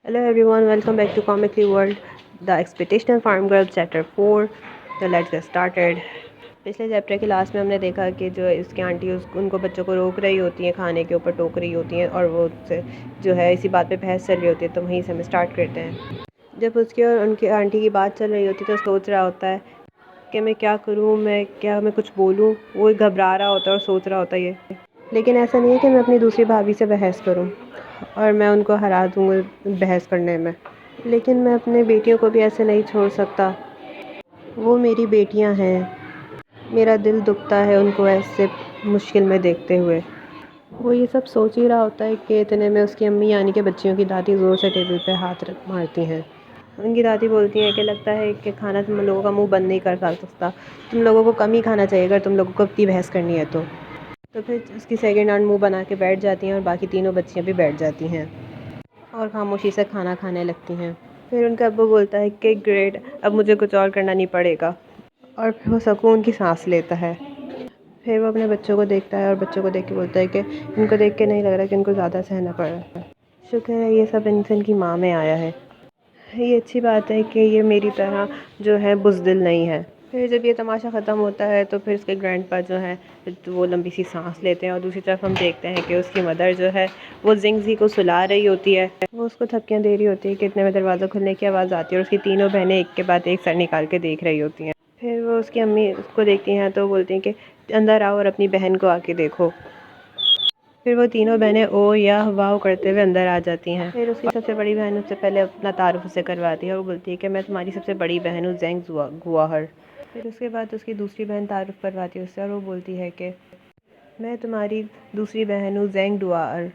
Hello everyone, welcome back to Comically World, The Expectational Farm Girl Chapter 4. तो let's get started. पिछले chapter के last में हमने देखा कि जो इसकी आंटी उनको बच्चों को रोक रही होती हैं, खाने के ऊपर टोक रही होती हैं और वो उससे जो है इसी बात पे बहस चल रही होती है। तो वहीं से हम स्टार्ट करते हैं। जब उसकी और उनकी आंटी की बात चल रही होती है तो सोच रहा होता है कि मैं क्या करूँ, मैं कुछ बोलूँ। वो घबरा रहा होता है और सोच रहा होता है ये, लेकिन ऐसा नहीं है कि मैं अपनी दूसरी भाभी से बहस करूं और मैं उनको हरा दूँगा बहस करने में, लेकिन मैं अपने बेटियों को भी ऐसे नहीं छोड़ सकता। वो मेरी बेटियां हैं, मेरा दिल दुखता है उनको ऐसे मुश्किल में देखते हुए। वो ये सब सोच ही रहा होता है कि इतने में उसकी अम्मी यानी कि बच्चियों की दादी ज़ोर से टेबल पे हाथ मारती हैं। उनकी दादी बोलती हैं कि लगता है कि खाना तुम लोगों का मुंह बंद नहीं कर सकता, तुम लोगों को कम ही खाना चाहिए अगर तुम लोगों को इतनी बहस करनी है तो फिर उसकी सेकंड आंट मुंह बना के बैठ जाती हैं और बाकी तीनों बच्चियां भी बैठ जाती हैं और खामोशी से खाना खाने लगती हैं। फिर उनका अब्बू बोलता है कि ग्रेट, अब मुझे कुछ और करना नहीं पड़ेगा, और फिर वो सुकून की सांस लेता है। फिर वो अपने बच्चों को देखता है और बच्चों को देख के बोलता है कि इनको देख के नहीं लग रहा कि इनको ज़्यादा सहना पड़ रहा है। शुक्र है ये सब इनसे इनकी माँ में आया है। ये अच्छी बात है कि ये मेरी तरह जो है बुज़दिल नहीं है। फिर जब ये तमाशा ख़त्म होता है तो फिर उसके ग्रैंडपा जो है तो वो लंबी सी सांस लेते हैं और दूसरी तरफ हम देखते हैं कि उसकी मदर जो है वो जिंगजी को सुला रही होती है। वो उसको थपकियाँ दे रही होती है कि इतने में दरवाज़ा खुलने की आवाज़ आती है और उसकी तीनों बहनें एक के बाद एक सर निकाल के देख रही होती हैं। फिर वो उसकी अम्मी उसको देखती हैं तो बोलती हैं कि अंदर आओ और अपनी बहन को आके देखो। फिर वो तीनों बहनें ओ या वाह करते हुए अंदर आ जाती हैं। फिर उसकी सबसे बड़ी बहन उससे पहले अपना तारुफ उसे करवाती है और वो बोलती है कि मैं तुम्हारी सबसे बड़ी बहन हूँ, ज़ेंग गुआहर। फिर उसके बाद उसकी दूसरी बहन तारुफ करवाती है उससे और वो बोलती है कि मैं तुम्हारी दूसरी बहन हूँ, ज़ेंग डुआर।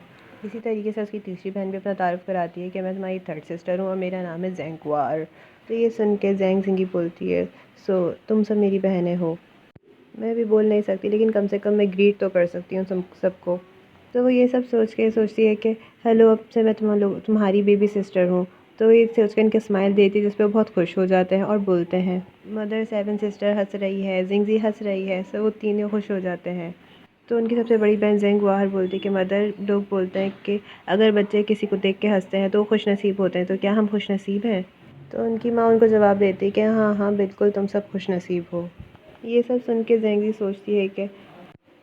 इसी तरीके से उसकी तीसरी बहन भी अपना तारुफ कराती है कि मैं तुम्हारी थर्ड सिस्टर हूँ और मेरा नाम है ज़ेंग गुआर। तो ये सुन के ज़ेंग जिंगी बोलती है, सो तुम सब मेरी बहनें हो। मैं भी बोल नहीं सकती लेकिन कम से कम मैं ग्रीट तो कर सकती हूँ सबको। तो वो ये सब सोचती है कि हेलो, अब से मैं तुम्हारी बेबी सिस्टर हूँ। तो ये सोच कर इनके स्माइल देती है जिस पर वो बहुत खुश हो जाते हैं और बोलते हैं मदर सेवन सिस्टर हंस रही है, जिंगजी हंस रही है। सब वो तीनों खुश हो जाते हैं। तो उनकी सबसे बड़ी बहन ज़ेंग गुआहर बोलती है कि मदर, लोग बोलते हैं कि अगर बच्चे किसी को देख के हंसते हैं तो वो खुश नसीब होते हैं, तो क्या हम खुश नसीब हैं? तो उनकी माँ उनको जवाब देती है कि हाँ हाँ बिल्कुल, तुम सब खुश नसीब हो। ये सब सुन के ज़ेंगजी सोचती है कि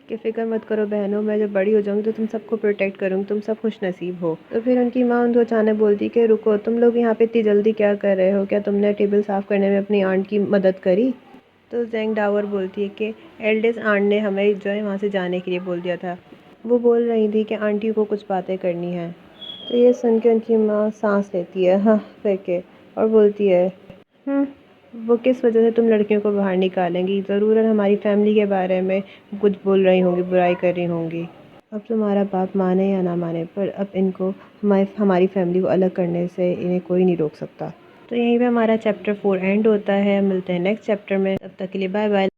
फ़िक्र मत करो बहनों, मैं जब बड़ी हो जाऊँगी तो तुम सबको प्रोटेक्ट करूँगी, तुम सब खुश नसीब हो। तो फिर उनकी माँ उनको अचानक बोलती कि रुको, तुम लोग यहाँ पे इतनी जल्दी क्या कर रहे हो? क्या तुमने टेबल साफ़ करने में अपनी आंट की मदद करी? तो ज़ेंग डावर बोलती है कि एल्डेस्ट आंट ने हमें जो है वहाँ से जाने के लिए बोल दिया था। वो बोल रही थी कि आंटी को कुछ बातें करनी है। तो ये सुन के उनकी माँ सांस लेती है हाँ करके और बोलती है वो किस वजह से तुम लड़कियों को बाहर निकालेंगी? ज़रूर हमारी फैमिली के बारे में कुछ बोल रही होंगी, बुराई कर रही होंगी। अब तुम्हारा बाप माने या ना माने, पर अब इनको हमारी फैमिली को अलग करने से इन्हें कोई नहीं रोक सकता। तो यहीं पे हमारा चैप्टर 4 एंड होता है। मिलते हैं नेक्स्ट चैप्टर में, तब तक के लिए बाय बाय।